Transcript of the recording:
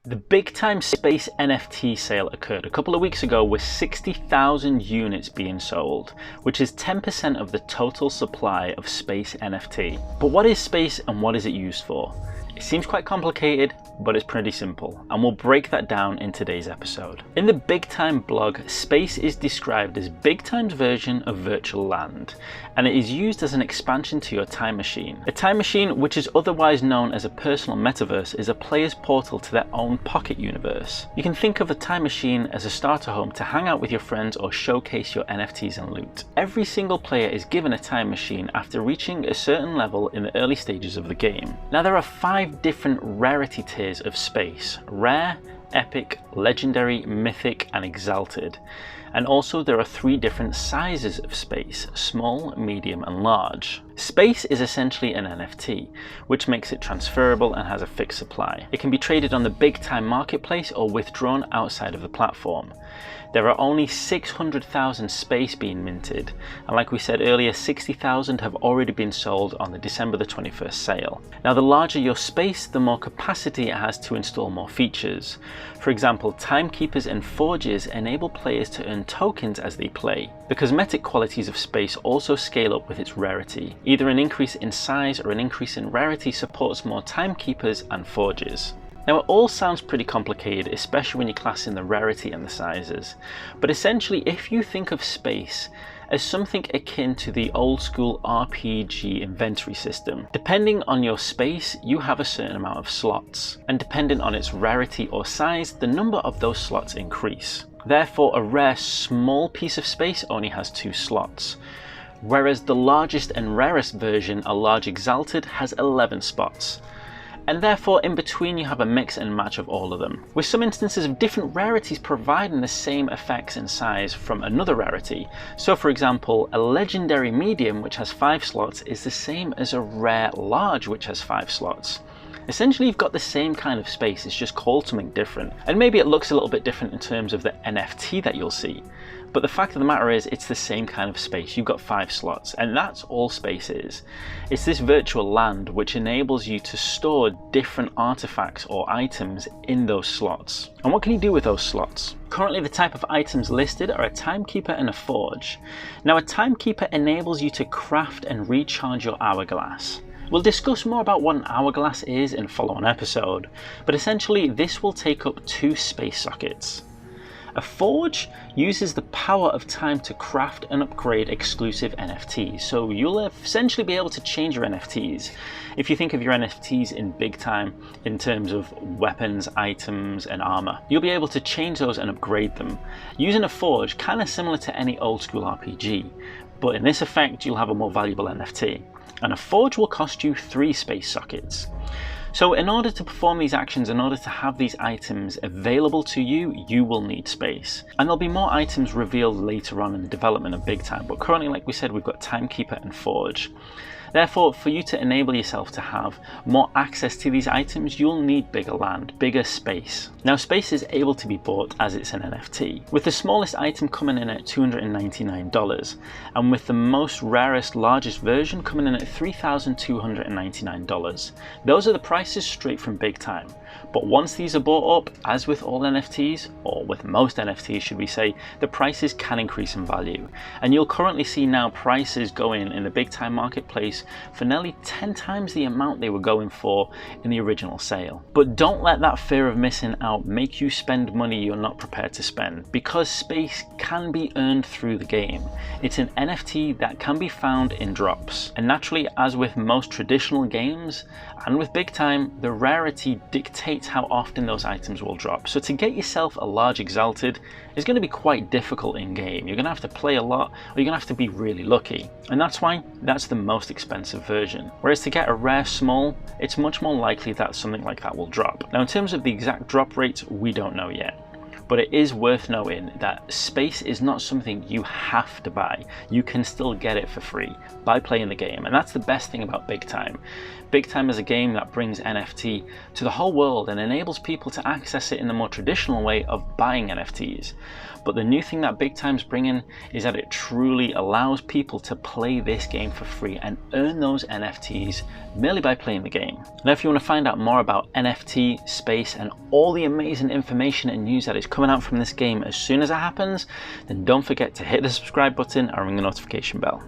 The Big Time Space NFT sale occurred a couple of weeks ago with 60,000 units being sold, which is 10% of the total supply of Space NFT. But what is Space and what is it used for? It seems quite complicated, but it's pretty simple, and we'll break that down in today's episode. In the Big Time blog, Space is described as Big Time's version of virtual land, and it is used as an expansion to your time machine. A time machine, which is otherwise known as a personal metaverse, is a player's portal to their own pocket universe. You can think of a time machine as a starter home to hang out with your friends or showcase your NFTs and loot. Every single player is given a time machine after reaching a certain level in the early stages of the game. Now there are 5 different rarity tiers of Space: Rare, Epic, Legendary, Mythic, and Exalted. And also there are 3 different sizes of Space: Small, Medium, and Large. Space is essentially an NFT, which makes it transferable and has a fixed supply. It can be traded on the Big Time marketplace or withdrawn outside of the platform. There are only 600,000 Space being minted, and like we said earlier, 60,000 have already been sold on the December the 21st sale. Now the larger your Space, the more capacity it has to install more features. For example, timekeepers and forges enable players to earn tokens as they play. The cosmetic qualities of Space also scale up with its rarity. Either an increase in size or an increase in rarity supports more timekeepers and forges. Now it all sounds pretty complicated, especially when you class in the rarity and the sizes, but essentially if you think of Space as something akin to the old school RPG inventory system, depending on your Space you have a certain amount of slots, and depending on its rarity or size the number of those slots increase. Therefore a rare small piece of Space only has 2 slots, whereas the largest and rarest version, a large Exalted, has 11 spots. And therefore in between you have a mix and match of all of them, with some instances of different rarities providing the same effects and size from another rarity. So for example, a legendary medium which has 5 slots is the same as a rare large which has 5 slots. Essentially you've got the same kind of Space, it's just called something different, and maybe it looks a little bit different in terms of the NFT that you'll see. But the fact of the matter is, it's the same kind of Space. You've got 5 slots, and that's all Space is. It's this virtual land which enables you to store different artifacts or items in those slots. And what can you do with those slots? Currently the type of items listed are a timekeeper and a forge. Now a timekeeper enables you to craft and recharge your hourglass. We'll discuss more about what an hourglass is in a follow-on episode, but essentially this will take up 2 Space sockets. A forge uses the power of time to craft and upgrade exclusive NFTs, so you'll essentially be able to change your NFTs. If you think of your NFTs in Big Time in terms of weapons, items, and armor, you'll be able to change those and upgrade them. Using a forge, kind of similar to any old school RPG, but in this effect you'll have a more valuable NFT. And a forge will cost you 3 Space sockets. So in order to perform these actions, in order to have these items available to you, you will need Space. And there'll be more items revealed later on in the development of Big Time, but currently, like we said, we've got Timekeeper and Forge. Therefore, for you to enable yourself to have more access to these items, you'll need bigger land, bigger Space. Now Space is able to be bought as it's an NFT, with the smallest item coming in at $299, and with the most rarest, largest version coming in at $3,299. Those are the prices straight from Big Time. But once these are bought up, as with all NFTs, or with most NFTs should we say, the prices can increase in value. And you'll currently see now prices going in the Big Time marketplace for nearly 10 times the amount they were going for in the original sale. But don't let that fear of missing out make you spend money you're not prepared to spend, because Space can be earned through the game. It's an NFT that can be found in drops. And naturally, as with most traditional games, and with Big Time, the rarity dictates how often those items will drop. So to get yourself a large Exalted is going to be quite difficult in game. You're going to have to play a lot, or you're going to have to be really lucky. And that's why that's the most expensive version. Whereas to get a rare small, it's much more likely that something like that will drop. Now in terms of the exact drop rates, we don't know yet. But it is worth noting that space is not something you have to buy. You can still get it for free by playing the game, and that's the best thing about Big Time. Big Time is a game that brings NFT to the whole world and enables people to access it in the more traditional way of buying NFTs. But the new thing that Big Time's bringing is that it truly allows people to play this game for free and earn those NFTs merely by playing the game. Now, if you want to find out more about NFT, space, and all the amazing information and news that is coming out from this game as soon as it happens, then don't forget to hit the subscribe button and ring the notification bell.